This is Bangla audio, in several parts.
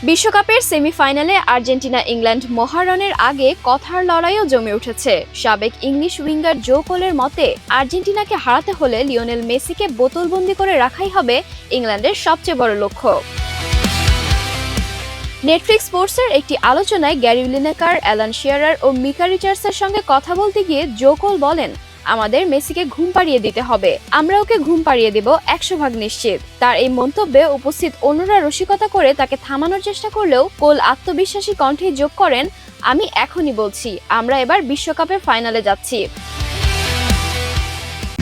বিশ্বকাপের সেমিফাইনালে আর্জেন্টিনা ইংল্যান্ড মহারণের আগে কথার লড়াইও জমে উঠেছে। সাবেক ইংলিশ উইঙ্গার জো কোলের মতে, আর্জেন্টিনাকে হারাতে হলে লিওনেল মেসিকে বোতলবন্দি করে রাখাই হবে ইংল্যান্ডের সবচেয়ে বড় লক্ষ্য। নেটফ্লিক্স স্পোর্টসের একটি আলোচনায় গ্যারি লিনেকার, অ্যালান শিয়ারার ও মিকা রিচার্ডসের সঙ্গে কথা বলতে গিয়ে জো কোল বলেন, আমাদের মেসিকে ঘুম পাড়িয়ে দিতে হবে, আমরা ওকে ঘুম পাড়িয়ে দেব 100% নিশ্চিত। তার এই মন্তব্যে উপস্থিত অন্যরা রসিকতা করে তাকে থামানোর চেষ্টা করলেও কোল আত্মবিশ্বাসী কণ্ঠে যোগ করেন, আমি এখনই বলছি, আমরা এবার বিশ্বকাপের ফাইনালে যাচ্ছি।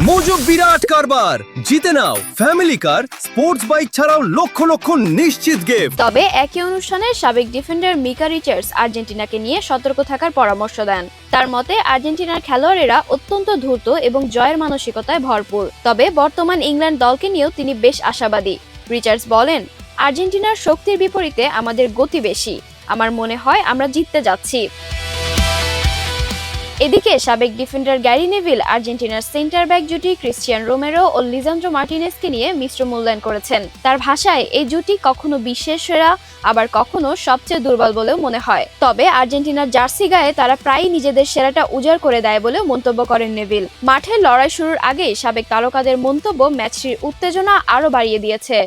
মোজো বিরাট কারবার, জিতে নাও ফ্যামিলি কার, স্পোর্টস বাইক ছাড়াও লক্ষ লক্ষ নিশ্চিত গিফট। তবে একই অনুষ্ঠানে সাবেক ডিফেন্ডার মিকা রিচার্ডস আর্জেন্টিনাকে নিয়ে সতর্ক থাকার পরামর্শ দেন। তার মতে, আর্জেন্টিনার খেলোয়াড়েরা অত্যন্ত দ্রুত এবং জয়ের মানসিকতায় ভরপুর। তবে বর্তমান ইংল্যান্ড দলকে নিয়েও তিনি বেশ আশাবাদী। রিচার্ডস বলেন, আর্জেন্টিনার শক্তির বিপরীতে আমাদের গতি বেশি, আমার মনে হয় আমরা জিততে যাচ্ছি। এদিকে সাবেক ডিফেন্ডার গ্যারি নেভিল আর্জেন্টিনার সেন্টার ব্যাক জুটি ক্রিস্টিয়ান রোমেরো ও লিজান্দ্রো মার্টিনেজকে নিয়ে মিশ্র মূল্যায়ন করেছেন। তার ভাষায়, এই জুটি কখনো বিশ্বের সেরা, আবার কখনো সবচেয়ে দুর্বল বলেও মনে হয়। তবে আর্জেন্টিনার জার্সি গায়ে তারা প্রায়ই নিজেদের সেরাটা উজাড় করে দেয় বলেও মন্তব্য করেন নেভিল। মাঠে লড়াই শুরুর আগেই সাবেক তারকাদের মন্তব্য ম্যাচটির উত্তেজনা আরও বাড়িয়ে দিয়েছে।